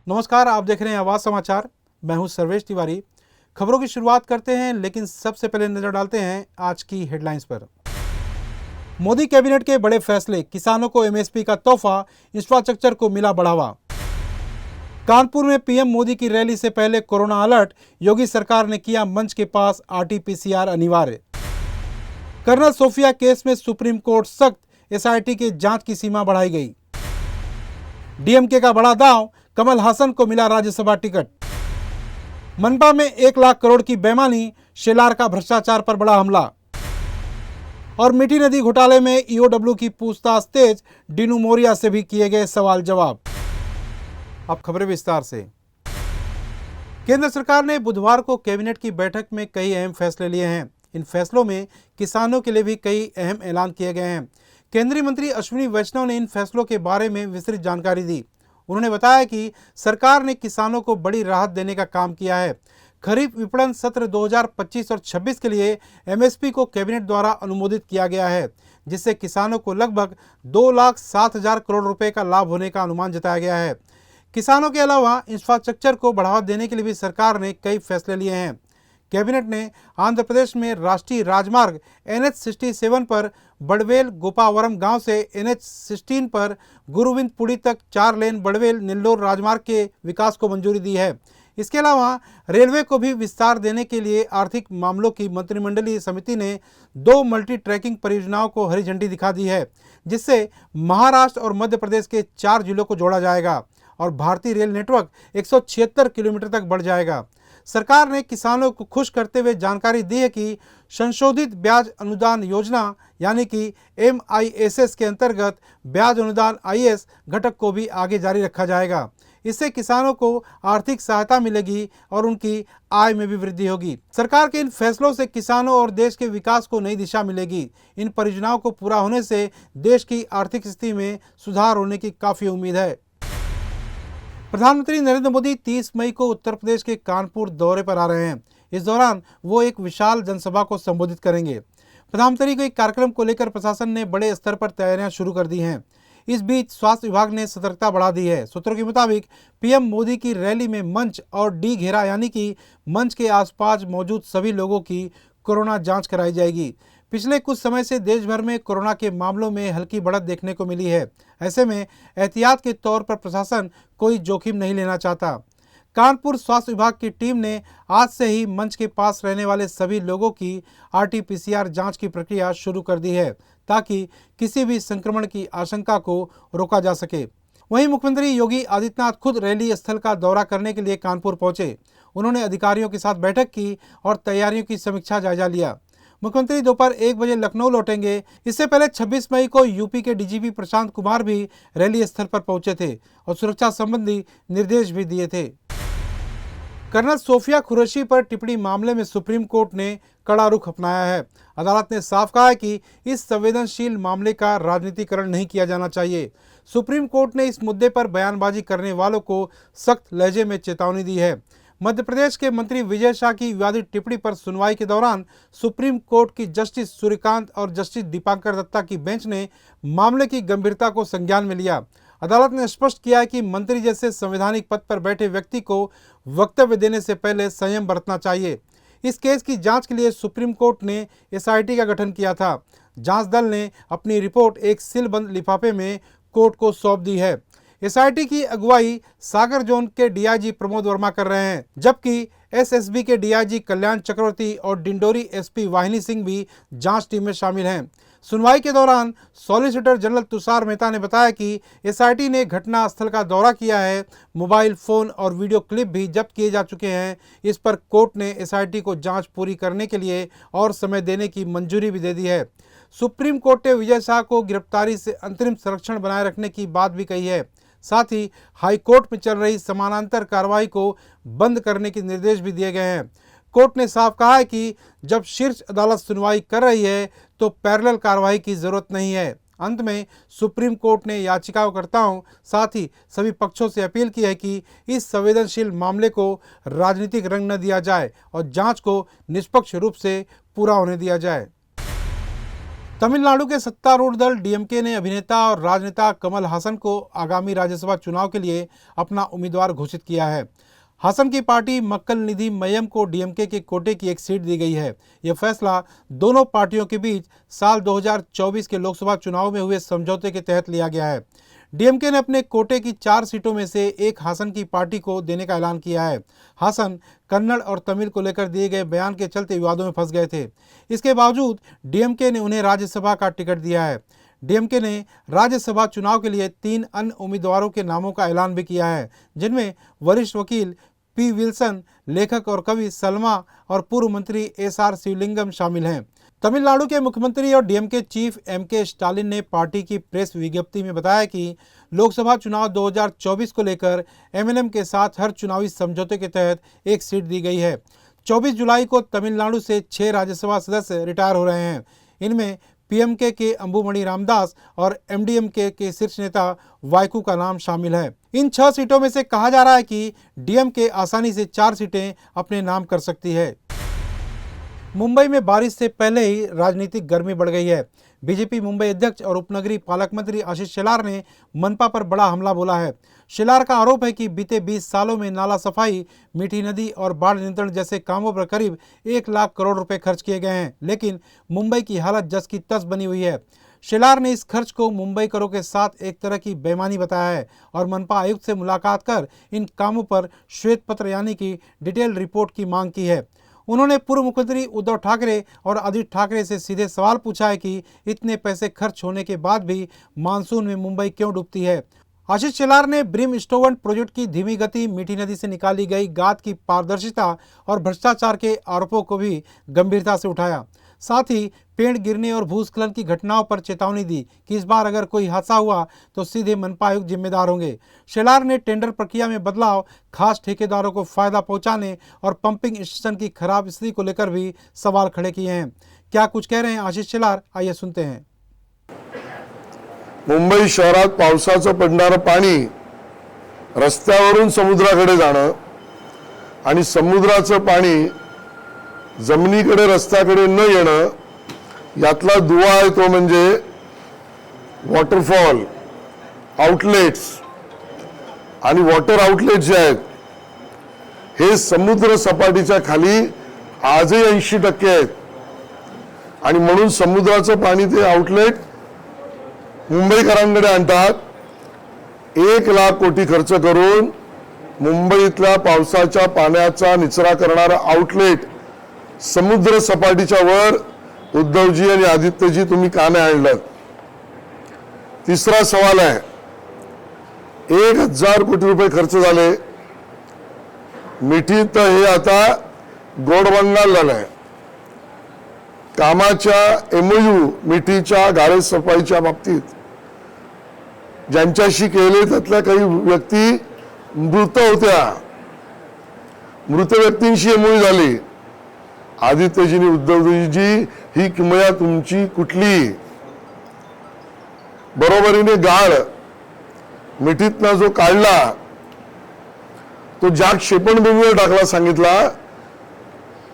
नमस्कार, आप देख रहे हैं आवाज समाचार। मैं हूं सर्वेश तिवारी। खबरों की शुरुआत करते हैं, लेकिन सबसे पहले नजर डालते हैं आज की हेडलाइंस पर। मोदी कैबिनेट के बड़े फैसले, किसानों को एमएसपी का तोहफा, इंफ्रास्ट्रक्चर को मिला बढ़ावा। कानपुर में पीएम मोदी की रैली से पहले कोरोना अलर्ट, योगी सरकार ने किया मंच के पास आरटीपीसीआर अनिवार्य। कर्नल सोफिया केस में सुप्रीम कोर्ट सख्त, एसआईटी की जांच की सीमा बढ़ाई गई। डीएमके का बड़ा दांव, कमल हासन को मिला राज्यसभा टिकट। मनपा में 1 लाख करोड़ की बेईमानी, शेलार का भ्रष्टाचार पर बड़ा हमला। और मीठी नदी घोटाले में ईओडब्ल्यू की पूछताछ तेज, डीनू मोरिया से भी किए गए सवाल जवाब। अब खबरें विस्तार से। केंद्र सरकार ने बुधवार को कैबिनेट की बैठक में कई अहम फैसले लिए हैं। इन फैसलों में किसानों के लिए भी कई अहम ऐलान किए गए हैं। केंद्रीय मंत्री अश्विनी वैष्णव ने इन फैसलों के बारे में विस्तृत जानकारी दी। उन्होंने बताया कि सरकार ने किसानों को बड़ी राहत देने का काम किया है। खरीफ विपणन सत्र 2025 और 26 के लिए एमएसपी को कैबिनेट द्वारा अनुमोदित किया गया है, जिससे किसानों को लगभग 2,07,000 करोड़ रुपए का लाभ होने का अनुमान जताया गया है। किसानों के अलावा इंफ्रास्ट्रक्चर को बढ़ावा देने के लिए भी सरकार ने कई फैसले लिए हैं। कैबिनेट ने आंध्र प्रदेश में राष्ट्रीय राजमार्ग NH 67 पर बड़वेल गोपावरम गांव से NH 16 पर गुरुविंदपुड़ी तक 4 लेन बड़वेल नेल्लोर राजमार्ग के विकास को मंजूरी दी है। इसके अलावा रेलवे को भी विस्तार देने के लिए आर्थिक मामलों की मंत्रिमंडलीय समिति ने 2 मल्टी ट्रैकिंग परियोजनाओं को हरी झंडी दिखा दी है, जिससे महाराष्ट्र और मध्य प्रदेश के 4 जिलों को जोड़ा जाएगा और भारतीय रेल नेटवर्क 176 किलोमीटर तक बढ़ जाएगा। सरकार ने किसानों को खुश करते हुए जानकारी दी है कि संशोधित ब्याज अनुदान योजना यानी कि MISS के अंतर्गत ब्याज अनुदान IS घटक को भी आगे जारी रखा जाएगा। इससे किसानों को आर्थिक सहायता मिलेगी और उनकी आय में भी वृद्धि होगी। सरकार के इन फैसलों से किसानों और देश के विकास को नई दिशा मिलेगी। इन परियोजनाओं को पूरा होने से देश की आर्थिक स्थिति में सुधार होने की काफी उम्मीद है। प्रधानमंत्री नरेंद्र मोदी 30 मई को उत्तर प्रदेश के कानपुर दौरे पर आ रहे हैं। इस दौरान वो एक विशाल जनसभा को संबोधित करेंगे। प्रधानमंत्री के कार्यक्रम को लेकर प्रशासन ने बड़े स्तर पर तैयारियां शुरू कर दी हैं। इस बीच स्वास्थ्य विभाग ने सतर्कता बढ़ा दी है। सूत्रों के मुताबिक पीएम मोदी की रैली में मंच और डी घेरा यानी कि मंच के आसपास मौजूद सभी लोगों की कोरोना जांच कराई जाएगी। पिछले कुछ समय से देश भर में कोरोना के मामलों में हल्की बढ़त देखने को मिली है। ऐसे में एहतियात के तौर पर प्रशासन कोई जोखिम नहीं लेना चाहता। कानपुर स्वास्थ्य विभाग की टीम ने आज से ही मंच के पास रहने वाले सभी लोगों की RT-PCR जांच की प्रक्रिया शुरू कर दी है, ताकि किसी भी संक्रमण की आशंका को रोका जा सके। वहीं मुख्यमंत्री योगी आदित्यनाथ खुद रैली स्थल का दौरा करने के लिए कानपुर पहुंचे। उन्होंने अधिकारियों के साथ बैठक की और तैयारियों की समीक्षा जायजा लिया। मुख्यमंत्री दोपहर 1 बजे लखनऊ लौटेंगे। इससे पहले 26 मई को यूपी के डीजीपी प्रशांत कुमार भी रैली स्थल पर पहुंचे थे और सुरक्षा संबंधी निर्देश भी दिए थे। कर्नल सोफिया कुरैशी पर टिप्पणी मामले में सुप्रीम कोर्ट ने कड़ा रुख अपनाया है। अदालत ने साफ कहा है कि इस संवेदनशील मामले का राजनीतिकरण नहीं किया जाना चाहिए। सुप्रीम कोर्ट ने इस मुद्दे पर बयानबाजी करने वालों को सख्त लहजे में चेतावनी दी है। मध्य प्रदेश के मंत्री विजय शाह की विवादित टिप्पणी पर सुनवाई के दौरान सुप्रीम कोर्ट की जस्टिस सूर्यकांत और जस्टिस दीपांकर दत्ता की बेंच ने मामले की गंभीरता को संज्ञान में लिया। अदालत ने स्पष्ट किया है कि मंत्री जैसे संवैधानिक पद पर बैठे व्यक्ति को वक्तव्य देने से पहले संयम बरतना चाहिए। इस केस की जांच के लिए सुप्रीम कोर्ट ने SIT का गठन किया था। जांच दल ने अपनी रिपोर्ट एक सीलबंद लिफाफे में कोर्ट को सौंप दी है। SIT की अगुवाई सागर जोन के DIG प्रमोद वर्मा कर रहे हैं, जबकि SSB के DIG कल्याण चक्रवर्ती और डिंडोरी SP वाहिनी सिंह भी जांच टीम में शामिल हैं। सुनवाई के दौरान सॉलिसिटर जनरल तुषार मेहता ने बताया कि SIT ने घटना स्थल का दौरा किया है। मोबाइल फोन और वीडियो क्लिप भी जब्त किए जा चुके हैं। इस पर कोर्ट ने SIT को जांच पूरी करने के लिए और समय देने की मंजूरी भी दे दी है। सुप्रीम कोर्ट ने विजय शाह को गिरफ्तारी से अंतरिम संरक्षण बनाए रखने की बात भी कही है। साथ ही हाई कोर्ट में चल रही समानांतर कार्रवाई को बंद करने के निर्देश भी दिए गए हैं। कोर्ट ने साफ कहा है कि जब शीर्ष अदालत सुनवाई कर रही है तो पैरेलल कार्रवाई की जरूरत नहीं है। अंत में सुप्रीम कोर्ट ने याचिकाकर्ताओं साथ ही सभी पक्षों से अपील की है कि इस संवेदनशील मामले को राजनीतिक रंग न दिया जाए और जांच को निष्पक्ष रूप से पूरा होने दिया जाए। तमिलनाडु के सत्तारूढ़ दल डीएमके ने अभिनेता और राजनेता कमल हासन को आगामी राज्यसभा चुनाव के लिए अपना उम्मीदवार घोषित किया है। हासन की पार्टी मक्कल निधि मय्यम को डीएमके के कोटे की एक सीट दी गई है। यह फैसला दोनों पार्टियों के बीच साल 2024 के लोकसभा चुनाव में हुए समझौते के तहत लिया गया है। डीएमके ने अपने कोटे की 4 सीटों में से एक हासन की पार्टी को देने का ऐलान किया है। हासन कन्नड़ और तमिल को लेकर दिए गए बयान के चलते विवादों में फंस गए थे। इसके बावजूद डीएमके ने उन्हें राज्यसभा का टिकट दिया है। डीएमके ने राज्यसभा चुनाव के लिए 3 अन्य उम्मीदवारों के नामों का ऐलान भी किया है, जिनमें वरिष्ठ वकील पी विल्सन, लेखक और कवि सलमा और पूर्व मंत्री एसआर शिवलिंगम शामिल हैं। तमिलनाडु के मुख्यमंत्री और डीएमके चीफ एमके स्टालिन ने पार्टी की प्रेस विज्ञप्ति में बताया कि लोकसभा चुनाव 2024 को लेकर एमएनएम के साथ हर चुनावी समझौते के तहत एक सीट दी गई है। 24 जुलाई को तमिलनाडु से 6 राज्यसभा सदस्य रिटायर हो रहे हैं। इनमें पीएमके के अंबुमणि रामदास और एमडीएमके के शीर्ष नेता वायकू का नाम शामिल है। इन 6 सीटों में से कहा जा रहा है कि डीएमके आसानी से 4 सीटें अपने नाम कर सकती है। मुंबई में बारिश से पहले ही राजनीतिक गर्मी बढ़ गई है। बीजेपी मुंबई अध्यक्ष और उपनगरीय पालक मंत्री आशीष शेलार ने मनपा पर बड़ा हमला बोला है। शेलार का आरोप है कि बीते 20 सालों में नाला सफाई, मीठी नदी और बाढ़ नियंत्रण जैसे कामों पर करीब 1 लाख करोड़ रुपए खर्च किए गए हैं, लेकिन मुंबई की हालत जस की तस बनी हुई है। शेलार ने इस खर्च को मुंबई करों के साथ एक तरह की बेईमानी बताया है और मनपा आयुक्त से मुलाकात कर इन कामों पर श्वेत पत्र यानी कि डिटेल रिपोर्ट की मांग की है। उन्होंने पूर्व मुख्यमंत्री उद्धव ठाकरे और आदित्य ठाकरे से सीधे सवाल पूछा है कि इतने पैसे खर्च होने के बाद भी मानसून में मुंबई क्यों डूबती है। आशीष शेलार ने ब्रिम स्टोवन प्रोजेक्ट की धीमी गति, मीठी नदी से निकाली गई गाद की पारदर्शिता और भ्रष्टाचार के आरोपों को भी गंभीरता से उठाया। साथ ही पेड़ गिरने और भूस्खलन की घटनाओं पर चेतावनी दी कि इस बार अगर कोई हादसा हुआ तो सीधे मनपा आयुक्त जिम्मेदार होंगे। शेलार ने टेंडर प्रक्रिया में बदलाव, खास ठेकेदारों को फायदा पहुंचाने और पंपिंग स्टेशन की खराब स्थिति को लेकर भी सवाल खड़े किए हैं। क्या कुछ कह रहे हैं आशीष शेलार, आइए सुनते हैं। मुंबई शहरात पावसाचं पडणारं पाणी रस्त्यावरून समुद्राकडे जाणं आणि समुद्राचं पाणी जमिनीकडे रस्त्याकडे न येणं यातला दुवा आहे तो म्हणजे वॉटरफॉल आउटलेट्स आणि वॉटर आउटलेट जे आहेत हे समुद्र सपाटीच्या खाली आजही 80% आहेत आणि म्हणून समुद्राचं पाणी ते आउटलेट मुंबईकरांकडे आणतात। 1 लाख कोटी खर्च करून मुंबईतल्या पावसाच्या पाण्याचा निचरा करणारा आउटलेट समुद्र सपाटीच्या वर उद्धवजी आणि आदित्यजी तुम्ही का नाही आणलं। तिसरा सवाल आहे, 1000 कोटी रुपये खर्च झाले मिठीत, हे आता गोडबंगाल झालंय। कामाच्या एमओयू मिठीच्या गाळे सफाईच्या बाबतीत ज्यांच्याशी केले त्यातल्या काही व्यक्ती मृत होत्या, मृत व्यक्तींशी एमओयू झाली। आदित्यजींनी उद्धवजी ही किमया तुमची कुठली, बरोबरीने गाळ मिठीतना जो काढला तो ज्या क्षेपणभूमीवर टाकला सांगितला,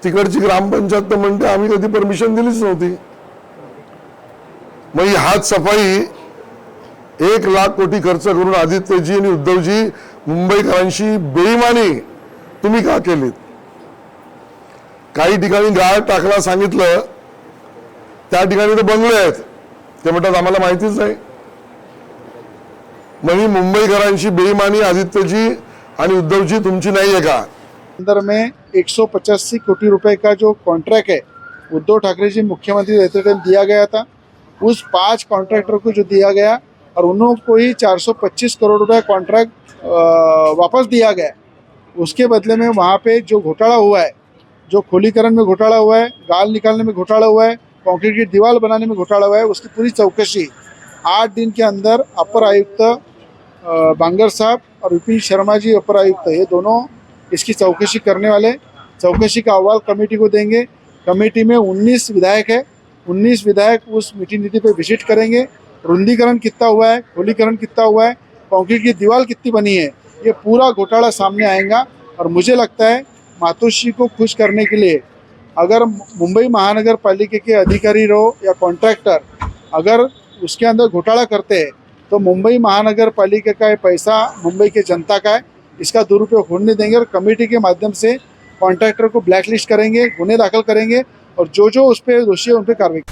तिकडची ग्रामपंचायत म्हणते आम्ही कधी परमिशन दिलीच नव्हती। मग ही हात सफाई 1 लाख कोटी खर्च करून आदित्यजी आणि उद्धवजी मुंबईकरांशी बेईमानी तुम्ही का केलीत। काही ठिकाणी गाळ टाकला सांगितलं, त्या ठिकाणी तर बंगले आहेत, ते म्हणतात आम्हाला माहितीच नाही। मग मुंबईकरांशी बेईमानी आदित्यजी आणि उद्धवजी तुमची नाही आहे का। अंदर में 185 कोटी रुपए का जो कॉन्ट्रैक्ट है उद्धव ठाकरे जी मुख्यमंत्री रहते टाइम दिया गया था, उस 5 कॉन्ट्रैक्टर को जो दिया गया और उन्हों को ही 425 करोड़ रुपए कॉन्ट्रैक्ट वापस दिया गया। उसके बदले में वहाँ पे जो घोटाला हुआ है, जो खोलीकरण में घोटाला हुआ है, गाल निकालने में घोटाला हुआ है, कंक्रीट की दीवार बनाने में घोटाला हुआ है, उसकी पूरी चौकसी 8 दिन के अंदर अपर आयुक्त बांगर साहब और विपिन शर्मा जी अपर आयुक्त, ये दोनों इसकी चौकसी करने वाले। चौकसी का अहवाल कमेटी को देंगे। कमेटी में 19 विधायक है, 19 विधायक उस मीठी नदी पे विजिट करेंगे। रुंदीकरण कितना हुआ है, खोलीकरण कितना हुआ है, कंक्रीट की दीवार कितनी बनी है, ये पूरा घोटाला सामने आएगा। और मुझे लगता है मातोश्री को खुश करने के लिए अगर मुंबई महानगर पालिका के अधिकारी रहो या कॉन्ट्रैक्टर अगर उसके अंदर घोटाला करते हैं तो मुंबई महानगर पालिका का ये पैसा मुंबई के जनता का है, इसका दुरुपयोग होने देंगे और कमेटी के माध्यम से कॉन्ट्रैक्टर को ब्लैकलिस्ट करेंगे, गुने दाखिल करेंगे और जो उस पर दोषी है उन पर कार्रवाई।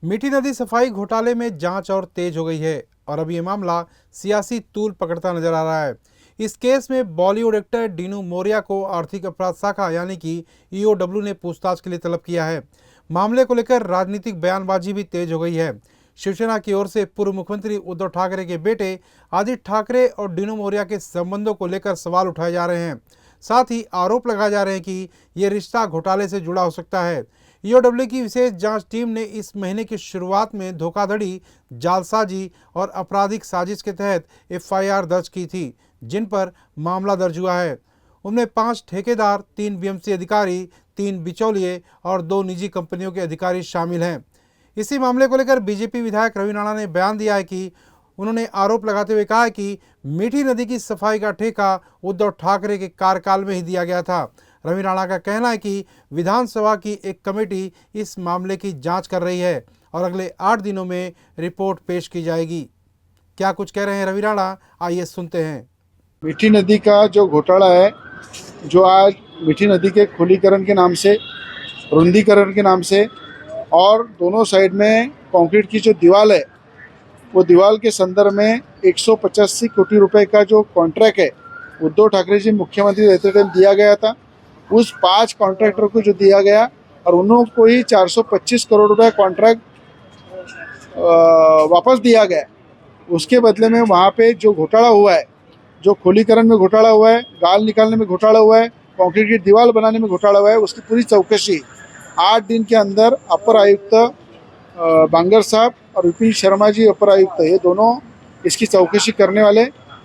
मीठी नदी सफाई घोटाले में जांच और तेज हो गई है और अब ये मामला सियासी तूल पकड़ता नजर आ रहा है। इस केस में बॉलीवुड एक्टर डीनू मोरिया को आर्थिक अपराध शाखा यानी कि ईओडब्ल्यू ने पूछताछ के लिए तलब किया है। मामले को लेकर राजनीतिक बयानबाजी भी तेज हो गई है। शिवसेना की ओर से पूर्व मुख्यमंत्री उद्धव ठाकरे के बेटे आदित्य ठाकरे और डीनू मोरिया के संबंधों को लेकर सवाल उठाए जा रहे हैं। साथ ही आरोप लगाए जा रहे हैं कि ये रिश्ता घोटाले से जुड़ा हो सकता है। ईओडब्ल्यू की विशेष जांच टीम ने इस महीने की शुरुआत में धोखाधड़ी, जालसाजी और आपराधिक साजिश के तहत एफआईआर दर्ज की थी, जिन पर मामला दर्ज हुआ है। उनमें 5 ठेकेदार, 3 बीएमसी अधिकारी, 3 बिचौलिए और 2 निजी कंपनियों के अधिकारी शामिल हैं। इसी मामले को लेकर बीजेपी विधायक रवि राणा ने बयान दिया है कि उन्होंने आरोप लगाते हुए कहा है कि मीठी नदी की सफाई का ठेका उद्धव ठाकरे के कार्यकाल में ही दिया गया था। रवि राणा का कहना है कि विधानसभा की एक कमेटी इस मामले की जांच कर रही है और अगले 8 दिनों में रिपोर्ट पेश की जाएगी। क्या कुछ कह रहे हैं रवि राणा, आइए सुनते हैं। मीठी नदी का जो घोटाला है, जो आज मीठी नदी के खुलीकरण के नाम से, रुंदीकरण के नाम से और दोनों साइड में कंक्रीट की जो दीवार है, वो दीवार के संदर्भ में 185 कोटी रुपए का जो कॉन्ट्रैक्ट है उद्धव ठाकरे जी मुख्यमंत्री रहते टाइम दिया गया था, उस 5 कॉन्ट्रैक्टर को जो दिया गया और उनको ही 425 करोड़ रुपए कॉन्ट्रैक्ट वापस दिया गया। उसके बदले में वहाँ पे जो घोटाला हुआ है, जो खुलीकरण में घोटाला हुआ है, गाल निकालने में घोटाला हुआ है, कंक्रीट की दीवार बनाने में घोटाला हुआ है, उसकी पूरी चौकसी 8 दिन के अंदर अपर आयुक्त बांगर साहब और विपिन शर्मा जी अपर आयुक्त, ये दोनों इसकी चौकसी करने वाले।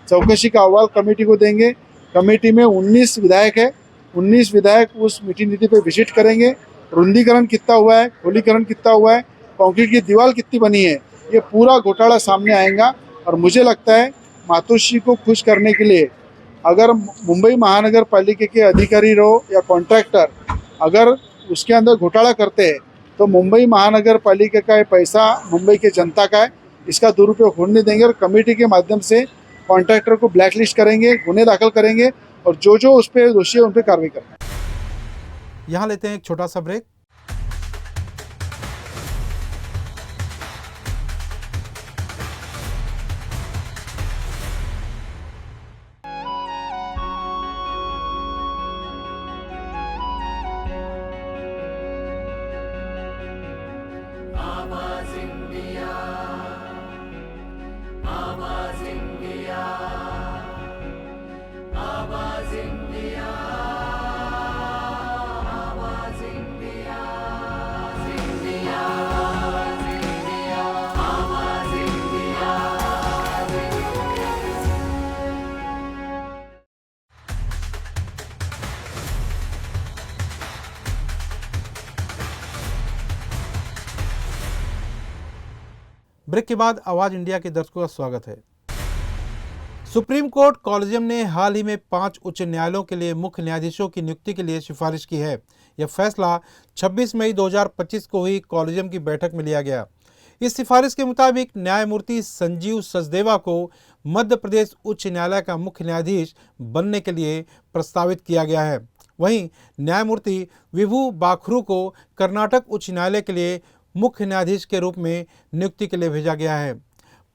चौकसी का अहवाल कमेटी को देंगे। कमेटी में 19 विधायक है, 19 विधायक उस मीठी नदी पे विजिट करेंगे। रुंदीकरण कितना हुआ है, खुलीकरण कितना हुआ है, कंक्रीट की दीवार कितनी बनी है, ये पूरा घोटाला सामने आएगा। और मुझे लगता है मातोश्री को खुश करने के लिए अगर मुंबई महानगर पालिका के अधिकारी रहो या कॉन्ट्रैक्टर अगर उसके अंदर घोटाला करते हैं तो मुंबई महानगर पालिका का ये पैसा मुंबई के जनता का है, इसका दुरुपयोग होने देंगे और कमेटी के माध्यम से कॉन्ट्रैक्टर को ब्लैकलिस्ट करेंगे, गुने दाखिल करेंगे और जो उस पर दोषी है उन पर कार्रवाई करेंगे। यहाँ लेते हैं एक छोटा सा ब्रेक। ब्रेक के बाद आवाज इंडिया के दर्शकों का स्वागत है। सुप्रीम कोर्ट कॉलेजियम ने हाल ही में 5 उच्च न्यायालयों के लिए मुख्य न्यायाधीशों की नियुक्ति के लिए सिफारिश की है। यह फैसला 26 मई 2025 को हुई कॉलेजियम की बैठक में लिया गया। इस सिफारिश के मुताबिक न्यायमूर्ति संजीव सचदेवा को मध्य प्रदेश उच्च न्यायालय का मुख्य न्यायाधीश बनने के लिए प्रस्तावित किया गया है। वहीं न्यायमूर्ति विभू बाखरू को कर्नाटक उच्च न्यायालय के लिए मुख्य न्यायाधीश के रूप में नियुक्ति के लिए भेजा गया है।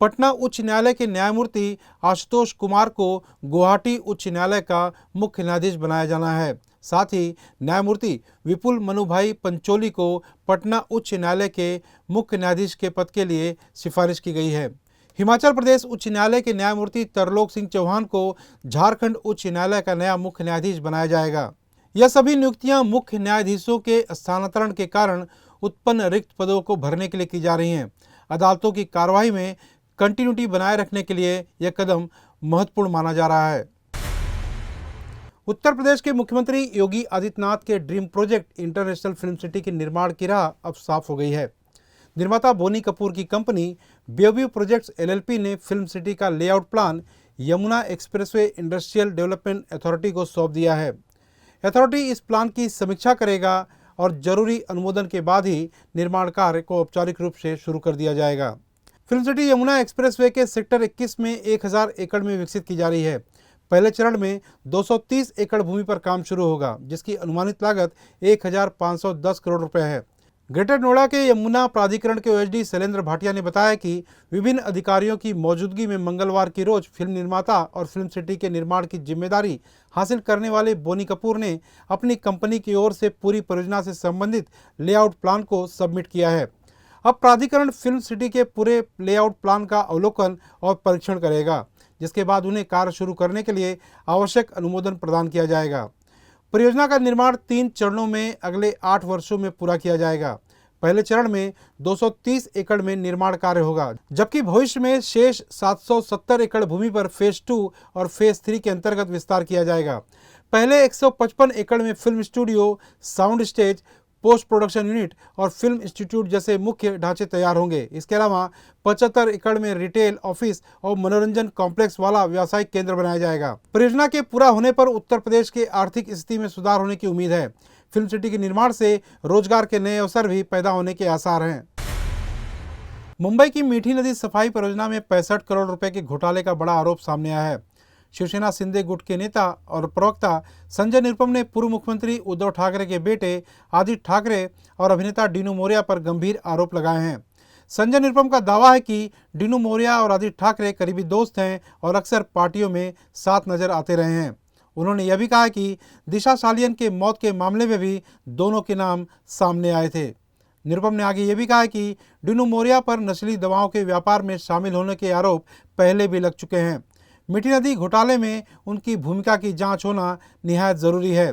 पटना उच्च न्यायालय के न्यायमूर्ति आशुतोष कुमार को गुवाहाटी उच्च न्यायालय का मुख्य न्यायाधीश बनाया जाना है। साथ ही न्यायमूर्ति विपुल मनुभाई पंचोली को पटना उच्च न्यायालय के मुख्य न्यायाधीश के पद के लिए सिफारिश की गई है। हिमाचल प्रदेश उच्च न्यायालय के न्यायमूर्ति तरलोक सिंह चौहान को झारखंड उच्च न्यायालय का नया मुख्य न्यायाधीश बनाया जाएगा। यह सभी नियुक्तियां मुख्य न्यायाधीशों के स्थानांतरण के कारण उत्पन्न रिक्त पदों को भरने के लिए की जा रही हैं। अदालतों की कार्रवाई में कंटिन्यूटी बनाए रखने के लिए यह कदम महत्वपूर्ण माना जा रहा है। उत्तर प्रदेश के मुख्यमंत्री योगी आदित्यनाथ के dream project international film city के निर्माण की राह अब साफ हो गई है। निर्माता बोनी कपूर की कंपनी बेव्यू प्रोजेक्ट्स एलएलपी ने फिल्म सिटी का layout plan Yamuna expressway industrial development authority को सौंप दिया है। अथॉरिटी इस प्लान की समीक्षा करेगा और जरूरी अनुमोदन के बाद ही निर्माण कार्य को औपचारिक रूप से शुरू कर दिया जाएगा। फिल्म सिटी यमुना एक्सप्रेसवे के सेक्टर 21 में 1000 एकड़ में विकसित की जा रही है। पहले चरण में 230 एकड़ भूमि पर काम शुरू होगा, जिसकी अनुमानित लागत 1510 करोड़ रुपए है। ग्रेटर नोएडा के यमुना प्राधिकरण के ओएसडी शैलेंद्र भाटिया ने बताया कि विभिन्न अधिकारियों की मौजूदगी में मंगलवार की रोज फिल्म निर्माता और फिल्म सिटी के निर्माण की जिम्मेदारी हासिल करने वाले बोनी कपूर ने अपनी कंपनी की ओर से पूरी परियोजना से संबंधित लेआउट प्लान को सबमिट किया है। अब प्राधिकरण फिल्म सिटी के पूरे लेआउट प्लान का अवलोकन और परीक्षण करेगा, जिसके बाद उन्हें कार्य शुरू करने के लिए आवश्यक अनुमोदन प्रदान किया जाएगा। परियोजना का निर्माण 3 चरणों में अगले 8 वर्षों में पूरा किया जाएगा। पहले चरण में 230 एकड़ में निर्माण कार्य होगा, जबकि भविष्य में शेष 770 एकड़ भूमि पर फेज 2 और फेज 3 के अंतर्गत विस्तार किया जाएगा। पहले 155 एकड़ में film studio, sound stage, post production unit और फिल्म इंस्टीट्यूट जैसे मुख्य ढांचे तैयार होंगे। इसके अलावा 75 एकड़ में रिटेल, ऑफिस और मनोरंजन कॉम्प्लेक्स वाला व्यावसायिक केंद्र बनाया जाएगा। परियोजना के पूरा होने पर उत्तर प्रदेश के आर्थिक स्थिति में सुधार होने की उम्मीद है। फिल्म सिटी के निर्माण से रोजगार के नए अवसर भी पैदा होने के आसार हैं। मुंबई की मीठी नदी सफाई परियोजना में 65 करोड़ रुपए के घोटाले का बड़ा आरोप सामने आया है। शिवसेना शिंदे गुट के नेता और प्रवक्ता संजय निरुपम ने पूर्व मुख्यमंत्री उद्धव ठाकरे के बेटे आदित्य ठाकरे और अभिनेता डीनू मोरिया पर गंभीर आरोप लगाए हैं। संजय निरुपम का दावा है कि डीनू मोरिया और आदित्य ठाकरे करीबी दोस्त हैं और अक्सर पार्टियों में साथ नजर आते रहे हैं। उन्होंने यह भी कहा कि दिशा सालियन के मौत के मामले में भी दोनों के नाम सामने आए थे। निरुपम ने आगे ये भी कहा कि डीनू मोरिया पर नस्ली दवाओं के व्यापार में शामिल होने के आरोप पहले भी लग चुके हैं। मीठी नदी घोटाले में उनकी भूमिका की जांच होना निहायत जरूरी है।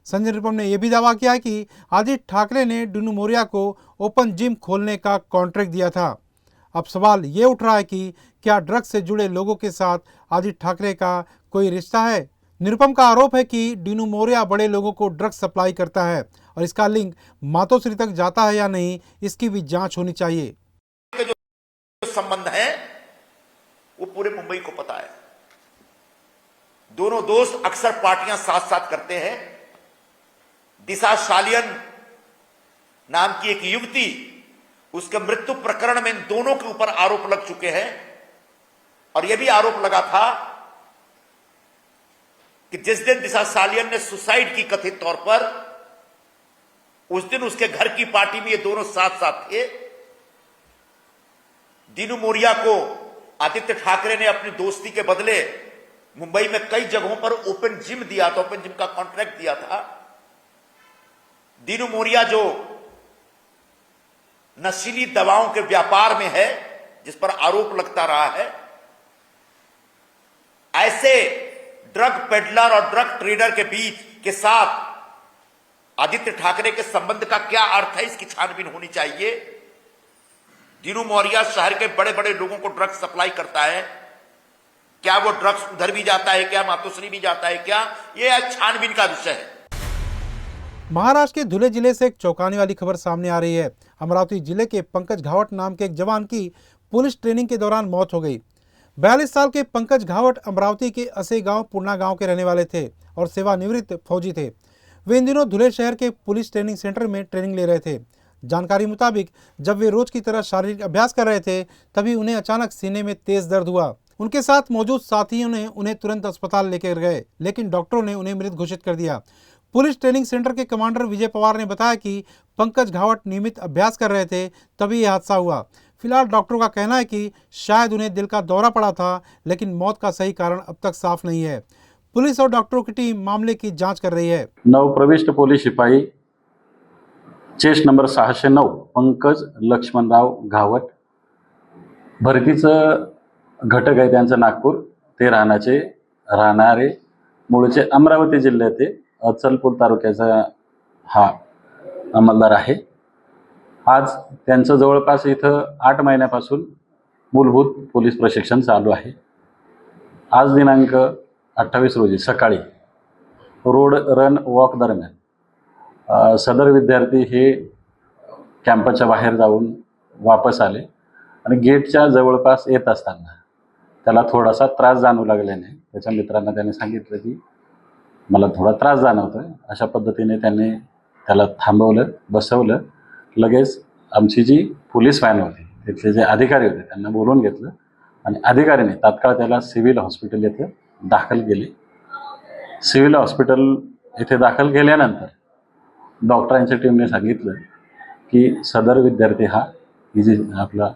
संजय निरुपम ने यह भी दावा किया कि आदित्य ठाकरे ने डीनू मोरिया को ओपन जिम खोलने का कॉन्ट्रैक्ट दिया था। अब सवाल ये उठ रहा है कि क्या ड्रग्स से जुड़े लोगों के साथ आदित्य ठाकरे का कोई रिश्ता है। निरुपम का आरोप है कि डीनू मोरिया बड़े लोगों को ड्रग्स सप्लाई करता है और इसका लिंक मातोश्री तक जाता है या नहीं, इसकी भी जांच होनी चाहिए। जो संबंध है वो पूरे मुंबई को पता है। दोनों दोस्त अक्सर पार्टियां साथ साथ करते हैं। दिशा सालियन नाम की एक युवती, उसके मृत्यु प्रकरण में इन दोनों के ऊपर आरोप लग चुके हैं और यह भी आरोप लगा था कि जिस दिन दिशा सालियन ने सुसाइड की कथित तौर पर, उस दिन उसके घर की पार्टी में ये दोनों साथ साथ थे। डीनू मोरिया को आदित्य ठाकरे ने अपनी दोस्ती के बदले मुंबई में कई जगहों पर ओपन जिम दिया था, ओपन जिम का कॉन्ट्रैक्ट दिया था। डीनू मोरिया जो नशीली दवाओं के व्यापार में है, जिस पर आरोप लगता रहा है, ऐसे ड्रग पेडलर और ड्रग ट्रेडर के बीच के साथ आदित्य ठाकरे के संबंध का क्या अर्थ है, इसकी छानबीन होनी चाहिए। डीनू मोरिया शहर के बड़े बड़े लोगों को ड्रग्स सप्लाई करता है, क्या वो ड्रग्स उधर भी जाता है, क्या मातोश्री भी जाता है, क्या ये छानबीन का विषय है। महाराष्ट्र के धुले जिले से एक चौंकाने वाली खबर सामने आ रही है। अमरावती जिले के पंकज घावट नाम के एक जवान की पुलिस ट्रेनिंग के दौरान मौत हो गई। 42 साल के पंकज घावट अमरावती के असे गांव पुरना गांव के रहने वाले थे और सेवानिवृत्त फौजी थे। वे इन दिनों धुले शहर के पुलिस ट्रेनिंग सेंटर में ट्रेनिंग ले रहे थे। जानकारी मुताबिक जब वे रोज की तरह शारीरिक अभ्यास कर रहे थे, तभी उन्हें अचानक सीने में तेज दर्द हुआ। उनके साथ मौजूद साथियों ने उन्हें तुरंत अस्पताल लेकर गए, लेकिन डॉक्टरों ने उन्हें मृत घोषित कर दिया। पुलिस ट्रेनिंग सेंटर के कमांडर विजय पवार ने बताया कि पंकज घावट नियमित अभ्यास कर रहे थे, तभी यह हादसा हुआ। फिलहाल डॉक्टरों का कहना है कि शायद उन्हें दिल का दौरा पड़ा था, लेकिन मौत का सही कारण अब तक साफ नहीं है। पुलिस और डॉक्टरों की टीम मामले की जांच कर रही है। नवप्रविष्ट पोलीस शिपाई चेस्ट नंबर 609 पंकज लक्ष्मणराव घावट, भरतीचं घटक आहे त्यांचं नागपूर, ते राहणारे मूळचे अमरावती जिल्ह्यातील अचलपूर तालुक्याचा हा अंमलदार आहे। आज त्यांचं जवळपास इथं 8 महिन्यापासून मूलभूत पोलीस प्रशिक्षण चालू आहे। आज दिनांक 28 रोजी सकाळी रोड रन वॉक दरम्यान सदर विद्यार्थी हे कॅम्पसच्या बाहेर जाऊन वापस आले आणि गेटच्या जवळपास येत असताना त्याला थोडासा त्रास जाणवू लागल्याने त्याच्या मित्रांना त्याने सांगितलं की मला थोडा त्रास जाणवतोय. अशा पद्धतीने त्यांनी त्याला थांबवलं, बसवलं. लगेच आमची जी पोलीस व्हॅन होती, तिथले जे अधिकारी होते त्यांना बोलवून घेतलं आणि अधिकाऱ्याने तात्काळ त्याला सिव्हिल हॉस्पिटल येथे दाखल केले. सिव्हिल हॉस्पिटल येथे दाखल केल्यानंतर डॉक्टरांच्या टीमने सांगितलं की सदर विद्यार्थी हा आपला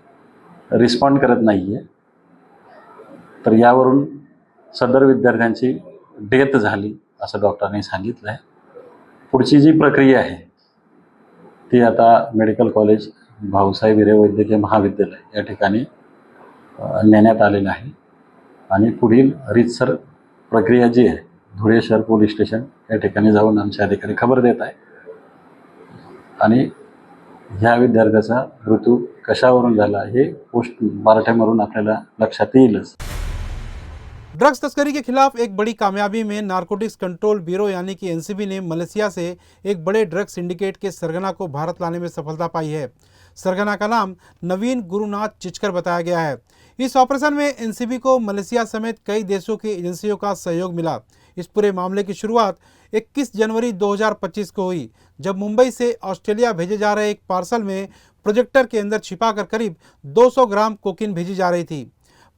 रिस्पॉन्ड करत नाही आहे. तर यावरून सदर विद्यार्थ्यांची डेथ झाली असं डॉक्टरांनी सांगितलं आहे. पुढची जी प्रक्रिया आहे ती आता मेडिकल कॉलेज भाऊसाहेब हिरे वैद्यकीय महाविद्यालय या ठिकाणी नेण्यात आलेलं आहे आणि पुढील रीतसर प्रक्रिया जी आहे धुळे शहर पोलीस स्टेशन या ठिकाणी जाऊन आमचे अधिकारी खबर देत आहे आणि ह्या विद्यार्थ्याचा मृत्यू कशावरून झाला हे पोस्टमॉर्टमवरून आपल्याला लक्षात येईलच. ड्रग्स तस्करी के खिलाफ एक बड़ी कामयाबी में नारकोटिक्स कंट्रोल ब्यूरो यानी कि एनसीबी ने मलेशिया से एक बड़े ड्रग्स सिंडिकेट के सरगना को भारत लाने में सफलता पाई है. सरगना का नाम नवीन गुरुनाथ चिचकर बताया गया है. इस ऑपरेशन में एनसीबी को मलेशिया समेत कई देशों की एजेंसियों का सहयोग मिला. इस पूरे मामले की शुरुआत 21 जनवरी 2025 को हुई, जब मुंबई से ऑस्ट्रेलिया भेजे जा रहे एक पार्सल में प्रोजेक्टर के अंदर छिपाकर करीब 200 ग्राम कोकीन भेजी जा रही थी.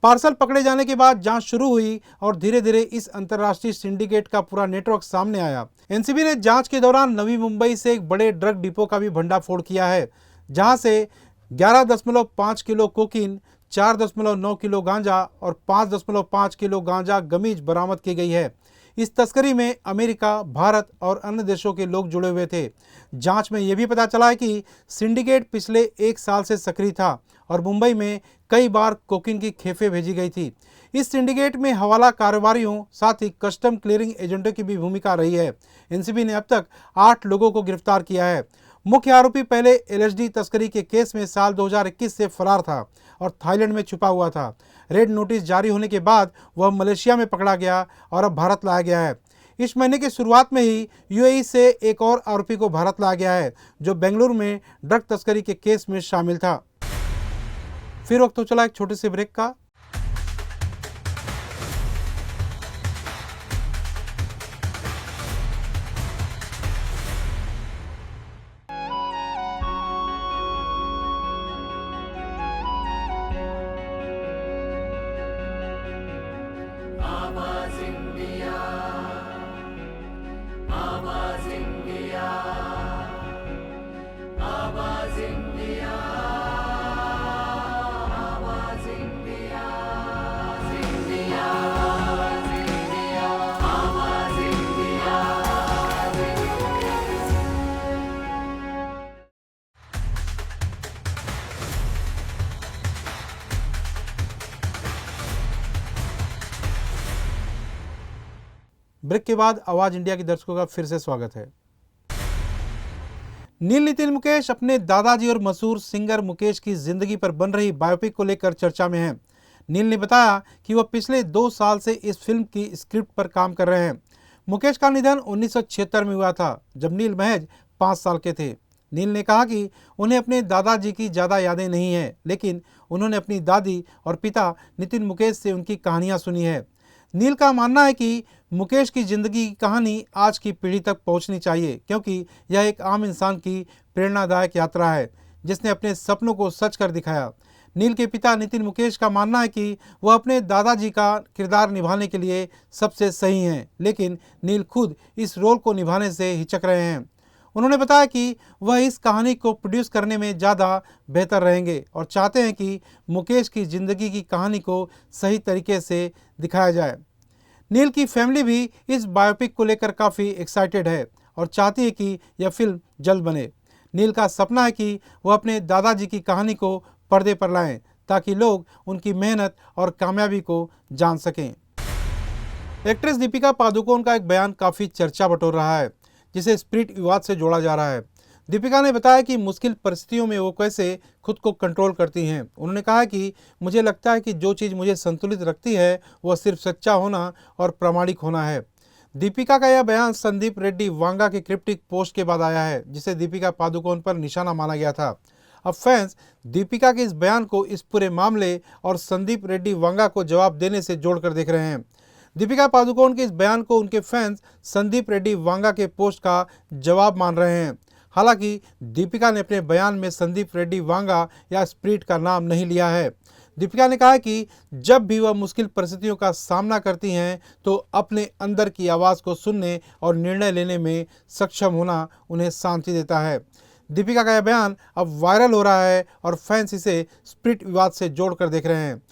पार्सल पकड़े जाने के बाद जांच शुरू हुई और धीरे धीरे इस अंतर्राष्ट्रीय सिंडिकेट का पूरा नेटवर्क सामने आया. एनसीबी ने जांच के दौरान नवी मुंबई से एक बड़े ड्रग डिपो का भी भंडाफोड़ किया है, जहां से 11.5 किलो कोकीन, 4.9 किलो गांजा और 5.5 किलो गांजा गमीज बरामद की गई है. इस तस्करी में अमेरिका, भारत और अन्य देशों के लोग जुड़े हुए थे. जांच में यह भी पता चला है कि सिंडिकेट पिछले 1 साल से सक्रिय था और मुंबई में कई बार कोकीन की खेपें भेजी गई थी. इस सिंडिकेट में हवाला कारोबारियों साथ ही कस्टम क्लियरिंग एजेंटों की भी भूमिका रही है. एनसीबी ने अब तक 8 लोगों को गिरफ्तार किया है. मुख्य आरोपी पहले एलएसडी तस्करी के केस में साल 2021 से फरार था और थाईलैंड में छुपा हुआ था. रेड नोटिस जारी होने के बाद वह मलेशिया में पकड़ा गया और अब भारत लाया गया है. इस महीने की शुरुआत में ही यूएई से एक और आरोपी को भारत लाया गया है, जो बेंगलुरु में ड्रग तस्करी के केस में शामिल था. फिर वक्त हो चला एक छोटे से ब्रेक का. ब्रेक के बाद आवाज इंडिया के दर्शकों का फिर से स्वागत है. नील नितिन मुकेश अपने दादाजी और मशहूर सिंगर मुकेश की जिंदगी पर बन रही बायोपिक को लेकर चर्चा में हैं. नील ने बताया कि वह पिछले 2 साल से इस फिल्म की स्क्रिप्ट पर काम कर रहे हैं. मुकेश का निधन 1976 में हुआ था, जब नील महज 5 साल के थे. नील ने कहा कि उन्हें अपने दादाजी की ज़्यादा यादें नहीं हैं, लेकिन उन्होंने अपनी दादी और पिता नितिन मुकेश से उनकी कहानियाँ सुनी है. नील का मानना है कि मुकेश की ज़िंदगी की कहानी आज की पीढ़ी तक पहुंचनी चाहिए, क्योंकि यह एक आम इंसान की प्रेरणादायक यात्रा है जिसने अपने सपनों को सच कर दिखाया. नील के पिता नितिन मुकेश का मानना है कि वह अपने दादाजी का किरदार निभाने के लिए सबसे सही हैं, लेकिन नील खुद इस रोल को निभाने से हिचक रहे हैं. उन्होंने बताया कि वह इस कहानी को प्रोड्यूस करने में ज़्यादा बेहतर रहेंगे और चाहते हैं कि मुकेश की ज़िंदगी की कहानी को सही तरीके से दिखाया जाए. नील की फैमिली भी इस बायोपिक को लेकर काफ़ी एक्साइटेड है और चाहती है कि यह फिल्म जल्द बने. नील का सपना है कि वह अपने दादाजी की कहानी को पर्दे पर लाएं, ताकि लोग उनकी मेहनत और कामयाबी को जान सकें. एक्ट्रेस दीपिका पादुकोण का एक बयान काफ़ी चर्चा बटोर रहा है, जिसे स्पिरिट विवाद से जोड़ा जा रहा है. दीपिका ने बताया कि मुश्किल परिस्थितियों में वो कैसे खुद को कंट्रोल करती हैं. उन्होंने कहा कि मुझे लगता है कि जो चीज़ मुझे संतुलित रखती है वह सिर्फ सच्चा होना और प्रामाणिक होना है. दीपिका का यह बयान संदीप रेड्डी वांगा के क्रिप्टिक पोस्ट के बाद आया है, जिसे दीपिका पादुकोण पर निशाना माना गया था. अब फैंस दीपिका के इस बयान को इस पूरे मामले और संदीप रेड्डी वांगा को जवाब देने से जोड़कर देख रहे हैं. दीपिका पादुकोण के इस बयान को उनके फैंस संदीप रेड्डी वांगा के पोस्ट का जवाब मान रहे हैं। हालांकि दीपिका ने अपने बयान में संदीप रेड्डी वांगा या स्प्रिट का नाम नहीं लिया है। दीपिका ने कहा कि जब भी वह मुश्किल परिस्थितियों का सामना करती हैं तो अपने अंदर की आवाज़ को सुनने और निर्णय लेने में सक्षम होना उन्हें शांति देता है। दीपिका का यह बयान अब वायरल हो रहा है और फैंस इसे स्प्रिट विवाद से जोड़कर देख रहे हैं।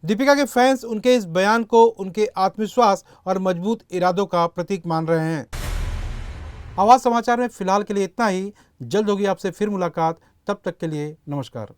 दीपिका के फैंस उनके इस बयान को उनके आत्मविश्वास और मजबूत इरादों का प्रतीक मान रहे हैं। आवाज़ समाचार में फिलहाल के लिए इतना ही। जल्द होगी आपसे फिर मुलाकात। तब तक के लिए नमस्कार।